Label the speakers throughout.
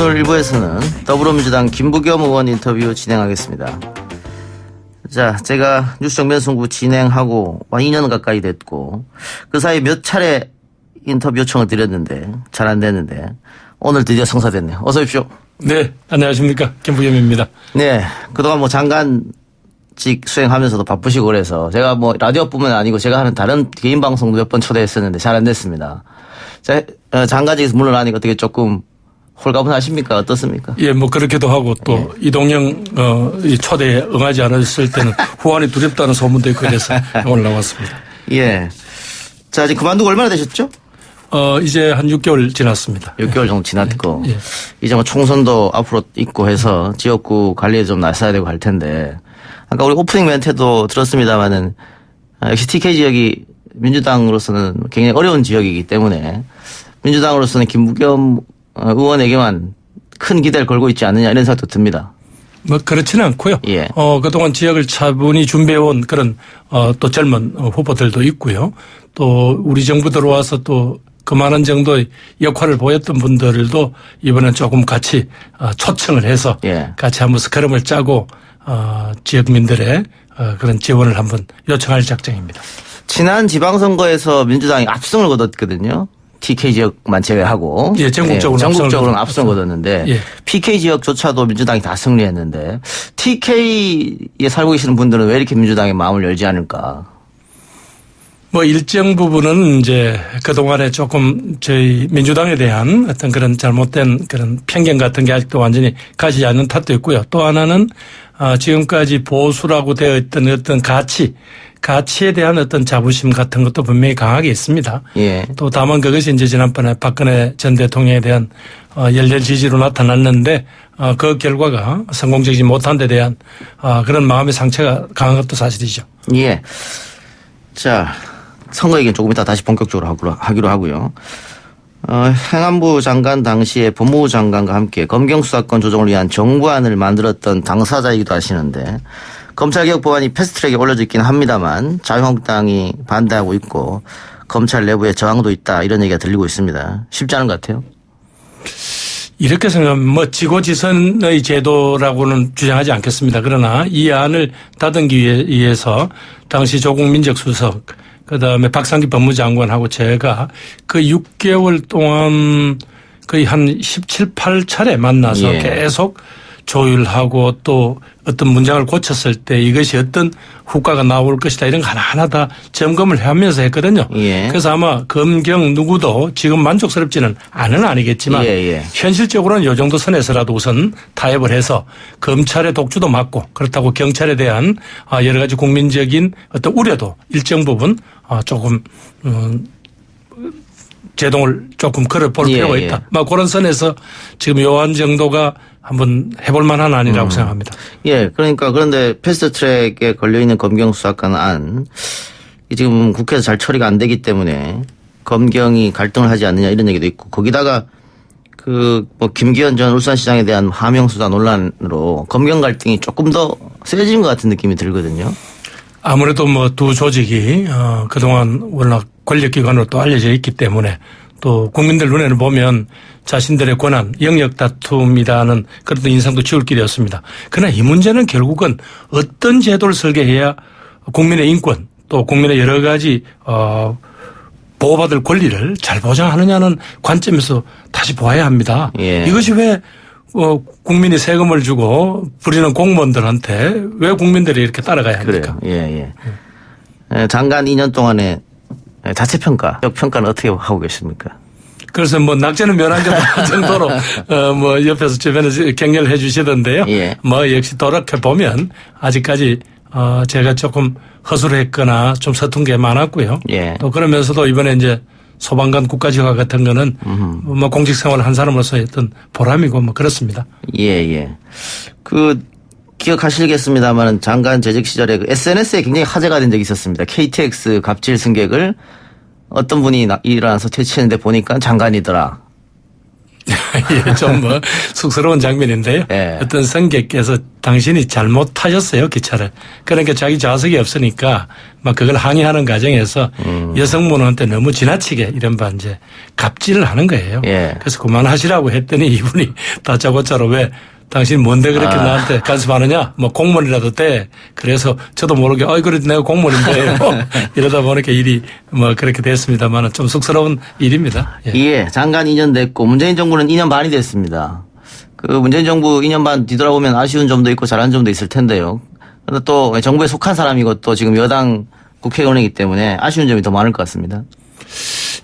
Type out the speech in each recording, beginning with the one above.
Speaker 1: 오늘 1부에서는 더불어민주당 김부겸 의원 인터뷰 진행하겠습니다. 자, 제가 뉴스 정면 승부 진행하고 2년 가까이 됐고 그 사이 몇 차례 인터뷰 요청을 드렸는데 잘 안 됐는데 오늘 드디어 성사됐네요. 어서 오십시오.
Speaker 2: 네, 안녕하십니까. 김부겸입니다.
Speaker 1: 네, 그동안 뭐 장관직 수행하면서도 바쁘시고 그래서 제가 뭐 라디오뿐만 아니고 제가 하는 다른 개인 방송도 몇 번 초대했었는데 잘 안 됐습니다. 자, 장관직에서 물러나니까 어떻게 조금 홀가분하십니까? 어떻습니까?
Speaker 2: 예, 뭐 그렇기도 하고 또 이동영 이 초대에 응하지 않았을 때는 후환이 두렵다는 소문도 있고 그래서 오늘 나왔습니다.
Speaker 1: 예. 자, 지금 그만두고 얼마나 되셨죠?
Speaker 2: 이제 한 6개월 지났습니다.
Speaker 1: 6개월 정도 지났고
Speaker 2: 예.
Speaker 1: 이제 뭐 총선도 앞으로 있고 해서 지역구 관리에 좀 나서야 되고 할 텐데 아까 우리 오프닝 멘트도 들었습니다마는 역시 TK 지역이 민주당으로서는 굉장히 어려운 지역이기 때문에 민주당으로서는 김부겸 의원에게만 큰 기대를 걸고 있지 않느냐 이런 생각도 듭니다.
Speaker 2: 뭐 그렇지는 않고요.
Speaker 1: 예.
Speaker 2: 그동안 지역을 차분히 준비해온 그런 또 젊은 후보들도 있고요. 또 우리 정부 들어와서 또 그만한 정도의 역할을 보였던 분들도 이번엔 조금 같이 초청을 해서
Speaker 1: 예.
Speaker 2: 같이 한번 스크럼을 짜고 지역민들의 그런 지원을 한번 요청할 작정입니다.
Speaker 1: 지난 지방선거에서 민주당이 압승을 거뒀거든요. TK 지역만 제외하고.
Speaker 2: 예, 전국적으로.
Speaker 1: 전국적으로는 압승을 거뒀는데.
Speaker 2: 예.
Speaker 1: PK 지역조차도 민주당이 다 승리했는데 TK에 살고 계시는 분들은 왜 이렇게 민주당의 마음을 열지 않을까?
Speaker 2: 뭐 일정 부분은 이제 그동안에 조금 저희 민주당에 대한 어떤 그런 잘못된 그런 편견 같은 게 아직도 완전히 가시지 않는 탓도 있고요. 또 하나는 지금까지 보수라고 되어 있던 어떤 가치에 대한 어떤 자부심 같은 것도 분명히 강하게 있습니다.
Speaker 1: 예.
Speaker 2: 또 다만 그것이 이제 지난번에 박근혜 전 대통령에 대한 열렬 지지로 나타났는데 그 결과가 성공적이지 못한 데 대한 그런 마음의 상처가 강한 것도 사실이죠.
Speaker 1: 예. 자, 선거 얘기는 조금 이따 다시 본격적으로 하기로 하고요. 행안부 장관 당시에 법무부 장관과 함께 검경수사권 조정을 위한 정부안을 만들었던 당사자이기도 하시는데 검찰개혁 법안이 패스트트랙에 올려져 있긴 합니다만 자유한국당이 반대하고 있고 검찰 내부에 저항도 있다 이런 얘기가 들리고 있습니다. 쉽지 않은 것 같아요.
Speaker 2: 이렇게 생각하면 뭐 지고지선의 제도라고는 주장하지 않겠습니다. 그러나 이 안을 다듬기 위해서 당시 조국 민정수석 그다음에 박상기 법무장관하고 제가 그 6개월 동안 거의 한 17, 18차례 만나서
Speaker 1: 예.
Speaker 2: 계속 조율하고 또 어떤 문장을 고쳤을 때 이것이 어떤 효과가 나올 것이다 이런 거 하나하나 다 점검을 하면서 했거든요.
Speaker 1: 예.
Speaker 2: 그래서 아마 검경 누구도 지금 만족스럽지는 아니겠지만
Speaker 1: 예.
Speaker 2: 현실적으로는 이 정도 선에서라도 우선 타협을 해서 검찰의 독주도 막고 그렇다고 경찰에 대한 여러 가지 국민적인 어떤 우려도 일정 부분 조금 제동을 조금 걸어볼 필요가 있다. 막 그런 선에서 지금 요한 정도가 한번 해볼 만한 안이라고 생각합니다.
Speaker 1: 예, 그러니까 그런데 패스트트랙에 걸려있는 검경수사권 안 지금 국회에서 잘 처리가 안 되기 때문에 검경이 갈등을 하지 않느냐 이런 얘기도 있고 거기다가 뭐 김기현 전 울산시장에 대한 하명수사 논란으로 검경 갈등이 조금 더 세진 것 같은 느낌이 들거든요.
Speaker 2: 아무래도 뭐 두 조직이 그동안 워낙 권력기관으로 또 알려져 있기 때문에 또 국민들 눈에는 보면 자신들의 권한, 영역 다툼이라는 그런 인상도 지울 길이 없습니다. 그러나 이 문제는 결국은 어떤 제도를 설계해야 국민의 인권 또 국민의 여러 가지 보호받을 권리를 잘 보장하느냐는 관점에서 다시 보아야 합니다.
Speaker 1: 예.
Speaker 2: 이것이 왜 국민이 세금을 주고 부리는 공무원들한테 왜 국민들이 이렇게 따라가야 합니까?
Speaker 1: 그래요. 예. 장관 2년 동안에 자체평가, 역평가는 어떻게 하고 계십니까?
Speaker 2: 그래서 뭐 낙제는 면한 정도로 뭐 옆에서 주변에서 격려를 해 주시던데요.
Speaker 1: 예.
Speaker 2: 뭐 역시 돌아켜 보면 아직까지 제가 조금 허술했거나 좀 서툰 게 많았고요.
Speaker 1: 예.
Speaker 2: 또 그러면서도 이번에 이제 소방관 국가직화 같은 거는 뭐 공직 생활을 한 사람으로서의 어떤 보람이고 뭐 그렇습니다.
Speaker 1: 예. 기억하시겠습니다만 장관 재직 시절에 SNS에 굉장히 화제가 된 적이 있었습니다. KTX 갑질 승객을 어떤 분이 일어나서 퇴치했는데 보니까 장관이더라.
Speaker 2: 예, 좀 뭐 쑥스러운 장면인데요.
Speaker 1: 예.
Speaker 2: 어떤 승객께서 당신이 잘못하셨어요, 기차를. 그러니까 자기 좌석이 없으니까 막 그걸 항의하는 과정에서 여성분한테 너무 지나치게 이른바 이제 갑질을 하는 거예요.
Speaker 1: 예.
Speaker 2: 그래서 그만하시라고 했더니 이분이 다짜고짜로 왜 당신 뭔데 그렇게 나한테 간섭하느냐? 뭐 공무원이라도 돼. 그래서 저도 모르게 그래도 내가 공무원인데 이러다 보니까 일이 뭐 그렇게 됐습니다만 좀 쑥스러운 일입니다. 예.
Speaker 1: 예, 장관 2년 됐고 문재인 정부는 2년 반이 됐습니다. 그 문재인 정부 2년 반 뒤돌아보면 아쉬운 점도 있고 잘한 점도 있을 텐데요. 그런데 또 정부에 속한 사람이고 또 지금 여당 국회의원이기 때문에 아쉬운 점이 더 많을 것 같습니다.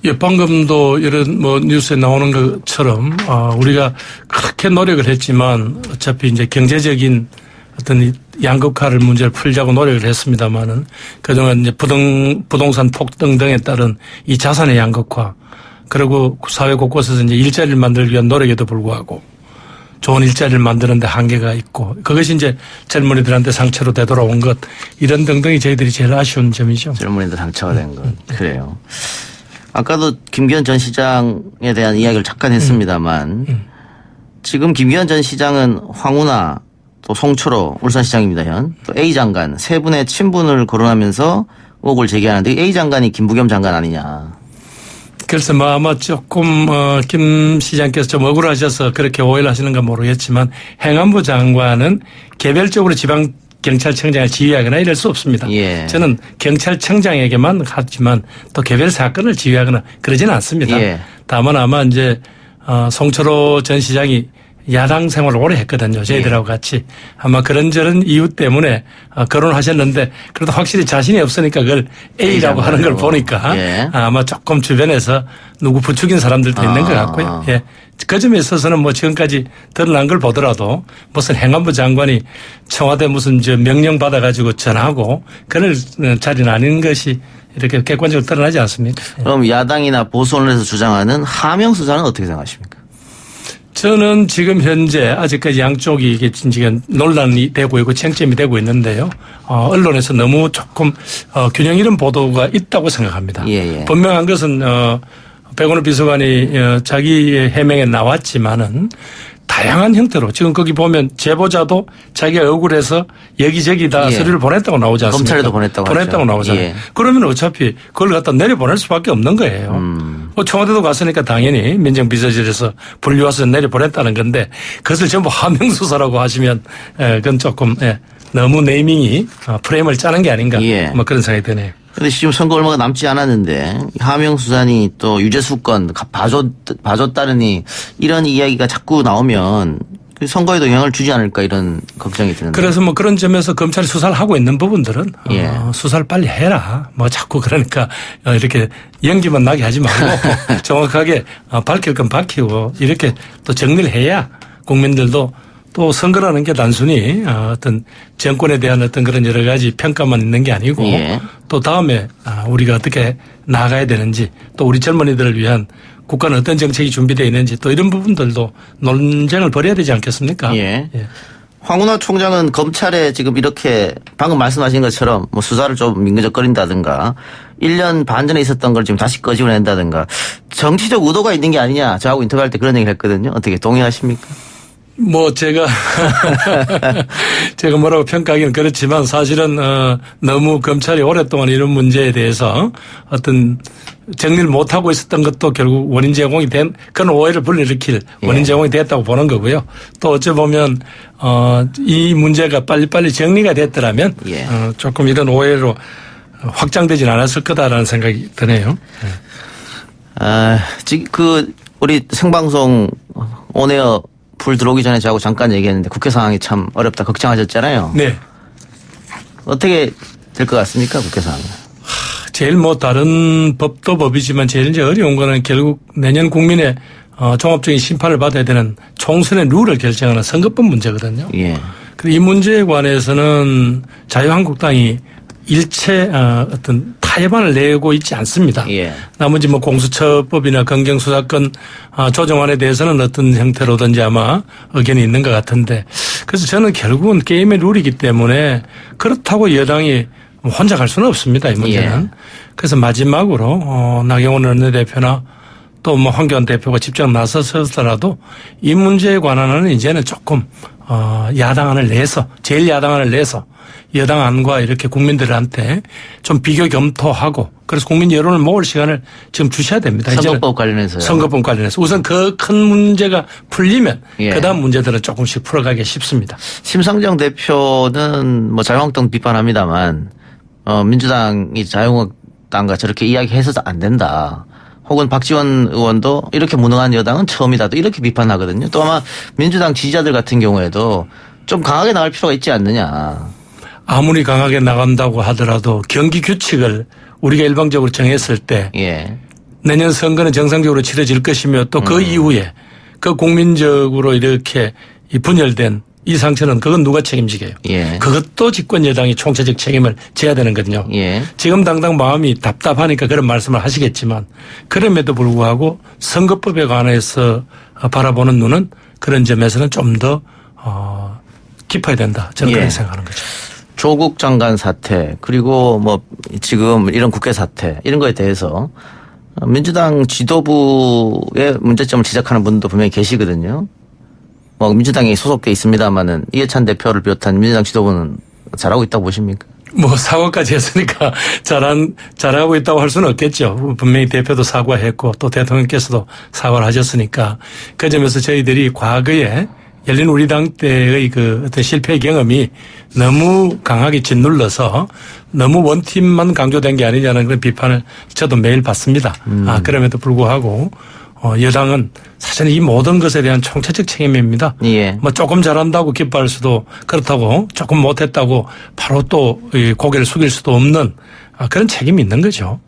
Speaker 2: 예, 방금도 이런 뭐 뉴스에 나오는 것처럼 우리가 그렇게 노력을 했지만 어차피 이제 경제적인 어떤 이 양극화를 문제를 풀자고 노력을 했습니다만은 그동안 이제 부동산 폭등 등에 따른 이 자산의 양극화 그리고 사회 곳곳에서 이제 일자리를 만들기 위한 노력에도 불구하고 좋은 일자리를 만드는데 한계가 있고 그것이 이제 젊은이들한테 상처로 되돌아온 것 이런 등등이 저희들이 제일 아쉬운 점이죠.
Speaker 1: 젊은이들 상처가 된 것. 그래요. 아까도 김기현 전 시장에 대한 이야기를 잠깐 했습니다만 지금 김기현 전 시장은 황운하 또 송철호 울산시장입니다. 현. 또 A 장관 세 분의 친분을 거론하면서 의혹을 제기하는데 A 장관이 김부겸 장관 아니냐.
Speaker 2: 그래서 뭐 아마 조금 김 시장께서 좀 억울하셔서 그렇게 오해를 하시는가 모르겠지만 행안부 장관은 개별적으로 지방 경찰청장을 지휘하거나 이럴 수 없습니다.
Speaker 1: 예.
Speaker 2: 저는 경찰청장에게만 하지만 또 개별 사건을 지휘하거나 그러지는 않습니다.
Speaker 1: 예.
Speaker 2: 다만 아마 이제 송철호 전 시장이 야당 생활을 오래 했거든요. 저희들하고 같이. 아마 그런저런 이유 때문에 결혼하셨는데 그래도 확실히 자신이 없으니까 그걸 A라고 하는 걸 보니까
Speaker 1: 예.
Speaker 2: 아마 조금 주변에서 누구 부추긴 사람들도 있는 것 같고요. 예. 그 점에 있어서는 뭐 지금까지 드러난 걸 보더라도 무슨 행안부 장관이 청와대 무슨 명령 받아가지고 전하고 그럴 자리는 아닌 것이 이렇게 객관적으로 드러나지 않습니까?
Speaker 1: 그럼 야당이나 보수언론에서 주장하는 하명 수사는 어떻게 생각하십니까?
Speaker 2: 저는 지금 현재 아직까지 양쪽이 이게 지금 논란이 되고 있고 쟁점이 되고 있는데요. 언론에서 너무 조금 균형 잃은 보도가 있다고 생각합니다.
Speaker 1: 예.
Speaker 2: 분명한 것은 백원호 비서관이 자기의 해명에 나왔지만은 다양한 형태로 지금 거기 보면 제보자도 자기가 억울해서 여기저기 다
Speaker 1: 예.
Speaker 2: 서류를 보냈다고 나오지 않습니까?
Speaker 1: 검찰에도 보냈다고 하죠.
Speaker 2: 나오잖아요. 예. 그러면 어차피 그걸 갖다 내려보낼 수밖에 없는 거예요. 청와대도 갔으니까 당연히 민정비서실에서 분류와서 내려보냈다는 건데 그것을 전부 하명수사라고 하시면 그건 조금 너무 네이밍이 프레임을 짜는 게 아닌가 뭐 그런 생각이 드네요.
Speaker 1: 그런데 지금 선거 얼마가 남지 않았는데 하명 수사니 또 유죄수권 봐줬다느니 이런 이야기가 자꾸 나오면 선거에도 영향을 주지 않을까 이런 걱정이 드는데.
Speaker 2: 그래서 뭐 그런 점에서 검찰이 수사를 하고 있는 부분들은
Speaker 1: 예.
Speaker 2: 수사를 빨리 해라. 뭐 자꾸 그러니까 이렇게 연기만 나게 하지 말고 정확하게 밝힐 건 밝히고 이렇게 또 정리를 해야 국민들도 또 선거라는 게 단순히 어떤 정권에 대한 어떤 그런 여러 가지 평가만 있는 게 아니고
Speaker 1: 예.
Speaker 2: 또 다음에 우리가 어떻게 나아가야 되는지 또 우리 젊은이들을 위한 국가는 어떤 정책이 준비되어 있는지 또 이런 부분들도 논쟁을 벌여야 되지 않겠습니까?
Speaker 1: 예. 황운하 총장은 검찰에 지금 이렇게 방금 말씀하신 것처럼 뭐 수사를 좀 민거적거린다든가 1년 반 전에 있었던 걸 지금 다시 꺼집어낸다든가 정치적 의도가 있는 게 아니냐 저하고 인터뷰할 때 그런 얘기를 했거든요. 어떻게 동의하십니까?
Speaker 2: 뭐 제가 뭐라고 평가하기는 그렇지만 사실은 너무 검찰이 오랫동안 이런 문제에 대해서 어떤 정리를 못하고 있었던 것도 결국 원인 제공이 된 그런 오해를 불러일으킬 원인 제공이 됐다고 보는 거고요. 또 어찌 보면 이 문제가 빨리빨리 정리가 됐더라면 조금 이런 오해로 확장되진 않았을 거다라는 생각이 드네요.
Speaker 1: 지금 우리 생방송 온에어 불 들어오기 전에 저하고 잠깐 얘기했는데 국회 상황이 참 어렵다 걱정하셨잖아요.
Speaker 2: 네.
Speaker 1: 어떻게 될 것 같습니까 국회 상황?
Speaker 2: 제일 뭐 다른 법도 법이지만 제일 이제 어려운 거는 결국 내년 국민의 종합적인 심판을 받아야 되는 총선의 룰을 결정하는 선거법 문제거든요.
Speaker 1: 예.
Speaker 2: 이 문제에 관해서는 자유한국당이 일체 어떤 타협안을 내고 있지 않습니다.
Speaker 1: 예.
Speaker 2: 나머지 뭐 공수처법이나 검경수사권 조정안에 대해서는 어떤 형태로든지 아마 의견이 있는 것 같은데 그래서 저는 결국은 게임의 룰이기 때문에 그렇다고 여당이 혼자 갈 수는 없습니다. 이 문제는. 그래서 마지막으로 나경원 원내대표나 또 뭐 황교안 대표가 직접 나서서더라도 이 문제에 관한은 이제는 조금 야당안을 내서 제일 야당안을 내서 여당안과 이렇게 국민들한테 좀 비교 검토하고 그래서 국민 여론을 모을 시간을 지금 주셔야 됩니다.
Speaker 1: 선거법 관련해서요.
Speaker 2: 선거법 관련해서 우선 그 큰 문제가 풀리면
Speaker 1: 예.
Speaker 2: 그다음 문제들은 조금씩 풀어가기 쉽습니다.
Speaker 1: 심상정 대표는 뭐 자유한국당 비판합니다만 민주당이 자유한국당과 저렇게 이야기해서도 안 된다. 혹은 박지원 의원도 이렇게 무능한 여당은 처음이다. 또 이렇게 비판하거든요. 또 아마 민주당 지지자들 같은 경우에도 좀 강하게 나갈 필요가 있지 않느냐.
Speaker 2: 아무리 강하게 나간다고 하더라도 경기 규칙을 우리가 일방적으로 정했을 때
Speaker 1: 예.
Speaker 2: 내년 선거는 정상적으로 치러질 것이며 또 그 이후에 그 국민적으로 이렇게 분열된 이 상처는 그건 누가 책임지게요.
Speaker 1: 예.
Speaker 2: 그것도 집권 여당이 총체적 책임을 져야 되는 거거든요.
Speaker 1: 예.
Speaker 2: 지금 당장 마음이 답답하니까 그런 말씀을 하시겠지만 그럼에도 불구하고 선거법에 관해서 바라보는 눈은 그런 점에서는 좀 더 깊어야 된다. 저는 그렇게 생각하는 거죠.
Speaker 1: 조국 장관 사태 그리고 뭐 지금 이런 국회 사태 이런 거에 대해서 민주당 지도부의 문제점을 지적하는 분도 분명히 계시거든요. 뭐 민주당이 소속돼 있습니다만은 이해찬 대표를 비롯한 민주당 지도부는 잘하고 있다고 보십니까?
Speaker 2: 뭐 사과까지 했으니까 잘하고 있다고 할 수는 없겠죠. 분명히 대표도 사과했고 또 대통령께서도 사과를 하셨으니까 그 점에서 저희들이 과거에 열린 우리 당 때의 그 어떤 실패 경험이 너무 강하게 짓눌러서 너무 원팀만 강조된 게 아니냐는 그런 비판을 저도 매일 받습니다. 그럼에도 불구하고 여당은 사실 이 모든 것에 대한 총체적 책임입니다.
Speaker 1: 예.
Speaker 2: 뭐 조금 잘한다고 기뻐할 수도 그렇다고 조금 못했다고 바로 또 고개를 숙일 수도 없는 그런 책임이 있는 거죠.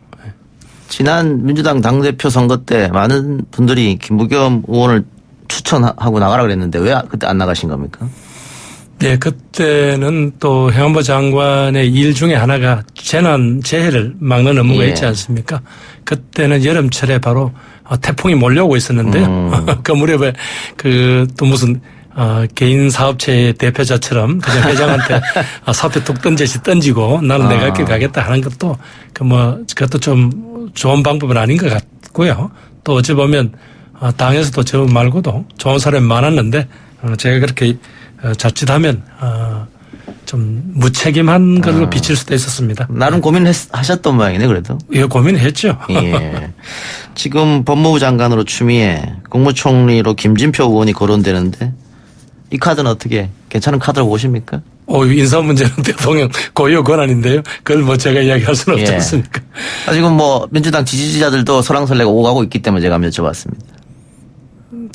Speaker 1: 지난 민주당 당대표 선거 때 많은 분들이 김부겸 의원을 추천하고 나가라 그랬는데 왜 그때 안 나가신 겁니까?
Speaker 2: 네, 그때는 또 행안부 장관의 일 중에 하나가 재해를 막는 업무가
Speaker 1: 예.
Speaker 2: 있지 않습니까? 그때는 여름철에 바로 태풍이 몰려오고 있었는데요. 그 무렵에 또 무슨 개인 사업체 대표자처럼 그냥 회장한테 사표 뚝 던지고 나는 내가 길 가겠다 하는 것도 그것도 좀 좋은 방법은 아닌 것 같고요. 또 어찌 보면 당에서도 저 말고도 좋은 사람이 많았는데 제가 그렇게 자칫하면 좀 무책임한 걸로 비칠 수도 있었습니다.
Speaker 1: 나름 고민하셨던 모양이네 그래도.
Speaker 2: 예, 고민했죠.
Speaker 1: 예. 지금 법무부 장관으로 추미애, 국무총리로 김진표 의원이 거론되는데 이 카드는 어떻게 괜찮은 카드라고 보십니까?
Speaker 2: 인사 문제는 대통령 고유 권한인데요. 그걸 뭐 제가 이야기할 수는 없지
Speaker 1: 예.
Speaker 2: 않습니까?
Speaker 1: 지금 뭐 민주당 지지자들도 설왕설래가 오가고 있기 때문에 제가 한번 여쭤봤습니다.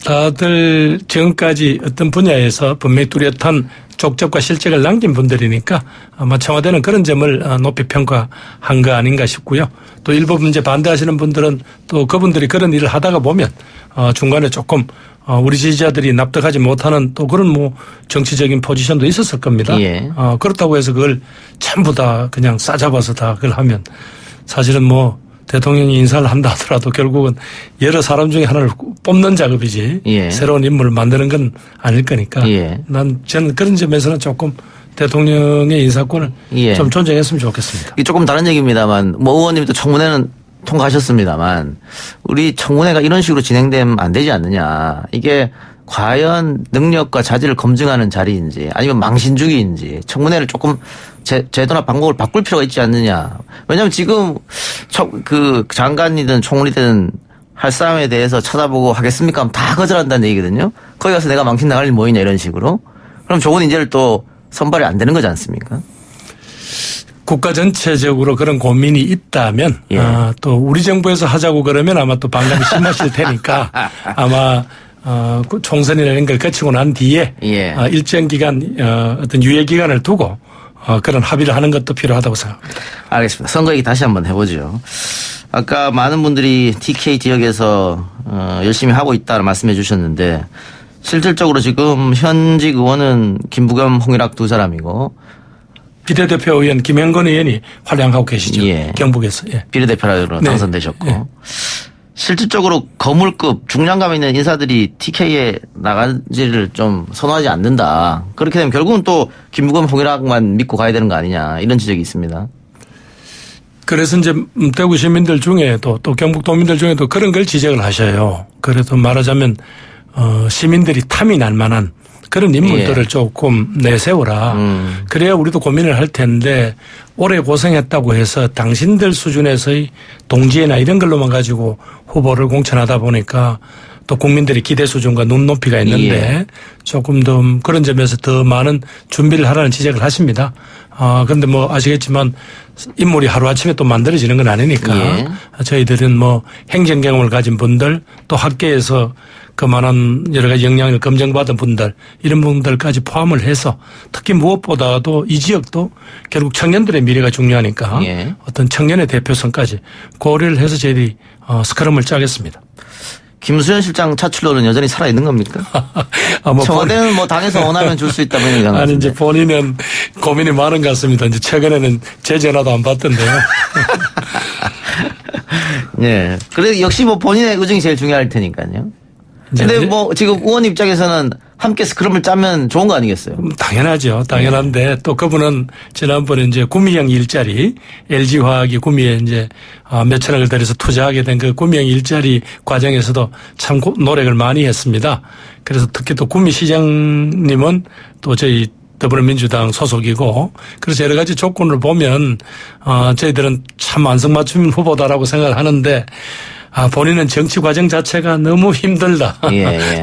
Speaker 2: 다들 지금까지 어떤 분야에서 분명히 뚜렷한 족적과 실적을 남긴 분들이니까 아마 청와대는 그런 점을 높이 평가한 거 아닌가 싶고요. 또 일부 문제 반대하시는 분들은 또 그분들이 그런 일을 하다가 보면 중간에 조금 우리 지지자들이 납득하지 못하는 또 그런 뭐 정치적인 포지션도 있었을 겁니다.
Speaker 1: 예.
Speaker 2: 그렇다고 해서 그걸 전부 다 그냥 싸잡아서 다 그걸 하면 사실은 뭐 대통령이 인사를 한다 하더라도 결국은 여러 사람 중에 하나를 뽑는 작업이지
Speaker 1: 예.
Speaker 2: 새로운 인물을 만드는 건 아닐 거니까
Speaker 1: 예.
Speaker 2: 저는 그런 점에서는 조금 대통령의 인사권을
Speaker 1: 예.
Speaker 2: 좀 존중했으면 좋겠습니다.
Speaker 1: 이 조금 다른 얘기입니다만 뭐 의원님도 청문회는 통과하셨습니다만 우리 청문회가 이런 식으로 진행되면 안 되지 않느냐. 이게 과연 능력과 자질을 검증하는 자리인지 아니면 망신주기인지 청문회를 조금 제도나 방법을 바꿀 필요가 있지 않느냐. 왜냐하면 지금 그 장관이든 총리든 할 사람에 대해서 찾아보고 하겠습니까 하면 다 거절한다는 얘기거든요. 거기 가서 내가 망신 나갈 일 뭐이냐 이런 식으로. 그럼 좋은 인재를 또 선발이 안 되는 거지 않습니까?
Speaker 2: 국가 전체적으로 그런 고민이 있다면
Speaker 1: 예.
Speaker 2: 또 우리 정부에서 하자고 그러면 아마 또 반감이 심하실 테니까 아마 그 총선이라는 걸 거치고 난 뒤에
Speaker 1: 예.
Speaker 2: 일정 기간 어떤 유예 기간을 두고 그런 합의를 하는 것도 필요하다고 생각합니다.
Speaker 1: 알겠습니다. 선거 얘기 다시 한번 해보죠. 아까 많은 분들이 TK 지역에서 열심히 하고 있다고 말씀해 주셨는데 실질적으로 지금 현직 의원은 김부겸, 홍일학 두 사람이고
Speaker 2: 비례대표 의원 김영건 의원이 활약하고 계시죠.
Speaker 1: 예.
Speaker 2: 경북에서. 예.
Speaker 1: 비례대표로
Speaker 2: 네.
Speaker 1: 당선되셨고
Speaker 2: 네.
Speaker 1: 실질적으로 거물급 중량감 있는 인사들이 TK에 나가지를 좀 선호하지 않는다. 그렇게 되면 결국은 또 김부겸, 홍일학만 믿고 가야 되는 거 아니냐 이런 지적이 있습니다.
Speaker 2: 그래서 이제 대구 시민들 중에도 또 경북도민들 중에도 그런 걸 지적을 하셔요. 그래도 말하자면 시민들이 탐이 날 만한 그런 인물들을 조금 내세워라. 그래야 우리도 고민을 할 텐데 오래 고생했다고 해서 당신들 수준에서의 동지애나 이런 걸로만 가지고 후보를 공천하다 보니까 또 국민들의 기대 수준과 눈높이가 있는데 조금 더 그런 점에서 더 많은 준비를 하라는 지적을 하십니다. 그런데 뭐 아시겠지만 인물이 하루아침에 또 만들어지는 건 아니니까 저희들은 뭐 행정 경험을 가진 분들 또 학계에서 그만한 여러 가지 영향을 검증받은 분들 이런 분들까지 포함을 해서 특히 무엇보다도 이 지역도 결국 청년들의 미래가 중요하니까 어떤 청년의 대표성까지 고려를 해서 저희들이 스크럼을 짜겠습니다.
Speaker 1: 김수현 실장 차출로는 여전히 살아있는 겁니까?
Speaker 2: 뭐
Speaker 1: 청와대는 뭐 당에서 원하면 줄 수 있다고 얘기하는
Speaker 2: 아니 이제 본인은 고민이 많은 것 같습니다. 이제 최근에는 제 전화도 안 받던데요.
Speaker 1: 네. 그래 역시 뭐 본인의 의중이 제일 중요할 테니까요. 근데 뭐 지금 의원 입장에서는 함께 스크럼을 짜면 좋은 거 아니겠어요?
Speaker 2: 당연하죠. 당연한데 또 그분은 지난번에 이제 구미형 일자리 LG화학이 구미에 이제 몇천억을 들여서 투자하게 된 그 구미형 일자리 과정에서도 참 노력을 많이 했습니다. 그래서 특히 또 구미시장님은 또 저희 더불어민주당 소속이고 그래서 여러 가지 조건을 보면 저희들은 참 안성맞춤 후보다라고 생각을 하는데 본인은 정치 과정 자체가 너무 힘들다.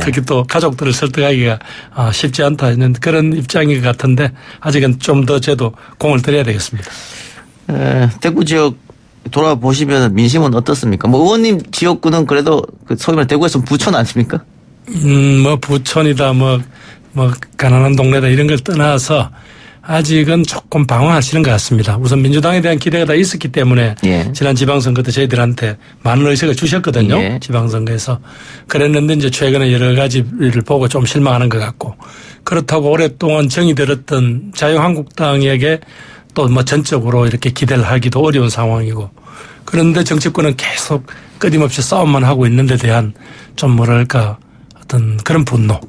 Speaker 2: 특히 또 가족들을 설득하기가 쉽지 않다 있는 그런 입장인 것 같은데 아직은 좀 더 저도 공을 들여야 되겠습니다.
Speaker 1: 대구 지역 돌아보시면 민심은 어떻습니까? 뭐 의원님 지역구는 그래도 그 소위 말 대구에서 부천 아닙니까?
Speaker 2: 뭐 부천이다 뭐 가난한 동네다 이런 걸 떠나서 아직은 조금 방황하시는 것 같습니다. 우선 민주당에 대한 기대가 다 있었기 때문에 지난 지방선거 때 저희들한테 많은 의석을 주셨거든요. 지방선거에서. 그랬는데 이제 최근에 여러 가지를 보고 좀 실망하는 것 같고 그렇다고 오랫동안 정이 들었던 자유한국당에게 또 뭐 전적으로 이렇게 기대를 하기도 어려운 상황이고 그런데 정치권은 계속 끊임없이 싸움만 하고 있는 데 대한 좀 뭐랄까 어떤 그런 분노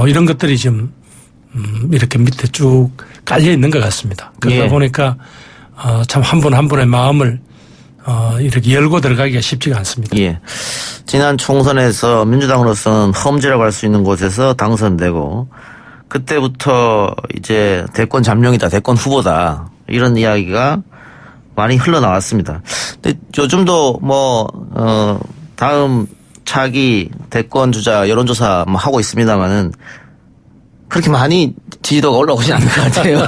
Speaker 2: 이런 것들이 지금 이렇게 밑에 쭉 깔려 있는 것 같습니다. 그러다 보니까 참 한 분 한 분의 마음을 이렇게 열고 들어가기가 쉽지가 않습니다.
Speaker 1: 지난 총선에서 민주당으로서는 험지라고 할 수 있는 곳에서 당선되고 그때부터 이제 대권 잠룡이다, 대권 후보다 이런 이야기가 많이 흘러나왔습니다. 근데 요즘도 뭐 다음 차기 대권 주자 여론조사 뭐 하고 있습니다만은 그렇게 많이 지지도가 올라오지 않는 것 같아요.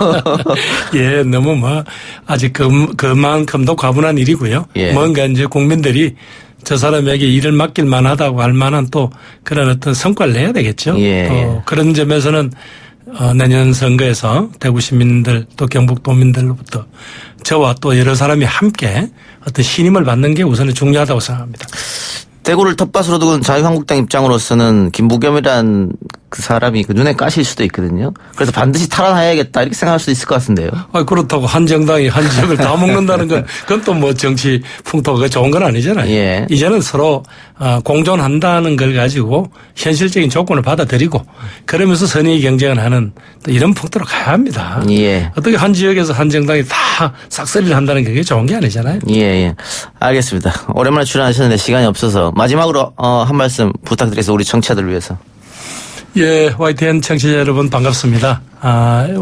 Speaker 2: 너무 뭐 아직 그만큼도 과분한 일이고요. 뭔가 이제 국민들이 저 사람에게 일을 맡길 만하다고 할 만한 또 그런 어떤 성과를 내야 되겠죠. 또 그런 점에서는 내년 선거에서 대구 시민들 또 경북도민들로부터 저와 또 여러 사람이 함께 어떤 신임을 받는 게 우선은 중요하다고 생각합니다.
Speaker 1: 대구를 텃밭으로 두고 자유한국당 입장으로서는 김부겸이란 그 사람이 그 눈에 까실 수도 있거든요. 그래서 반드시 탈환해야겠다 이렇게 생각할 수도 있을 것 같은데요.
Speaker 2: 그렇다고 한 정당이 한 지역을 다 먹는다는 건 그건 또 뭐 정치 풍토가 좋은 건 아니잖아요. 이제는 서로 공존한다는 걸 가지고 현실적인 조건을 받아들이고 그러면서 선의 경쟁을 하는 또 이런 풍토로 가야 합니다. 어떻게 한 지역에서 한 정당이 다 싹쓸이를 한다는 게 그게 좋은 게 아니잖아요.
Speaker 1: 알겠습니다. 오랜만에 출연하셨는데 시간이 없어서 마지막으로 한 말씀 부탁드리겠습니다. 우리 청취자들 위해서.
Speaker 2: YTN 청취자 여러분 반갑습니다.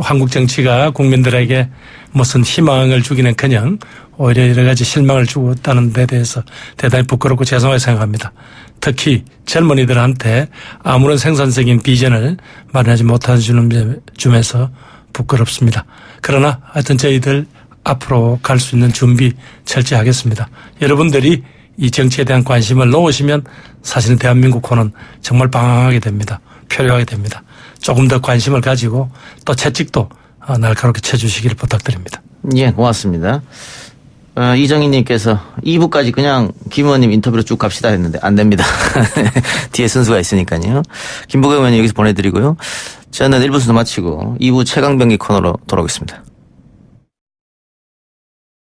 Speaker 2: 한국 정치가 국민들에게 무슨 희망을 주기는커녕 오히려 여러 가지 실망을 주고 있다는 데 대해서 대단히 부끄럽고 죄송하게 생각합니다. 특히 젊은이들한테 아무런 생산적인 비전을 마련하지 못해주는 점에서 부끄럽습니다. 그러나 하여튼 저희들 앞으로 갈 수 있는 준비 철저하겠습니다. 여러분들이 이 정치에 대한 관심을 놓으시면 사실은 대한민국호는 정말 방황하게 됩니다. 표류하게 됩니다. 조금 더 관심을 가지고 또 채찍도 날카롭게 쳐주시기를 부탁드립니다.
Speaker 1: 고맙습니다. 이정희님께서 2부까지 그냥 김 의원님 인터뷰로 쭉 갑시다 했는데 안 됩니다. 뒤에 순수가 있으니까요. 김부겸 의원님 여기서 보내드리고요. 저는 1부 순서 마치고 2부 최강병기 코너로 돌아오겠습니다.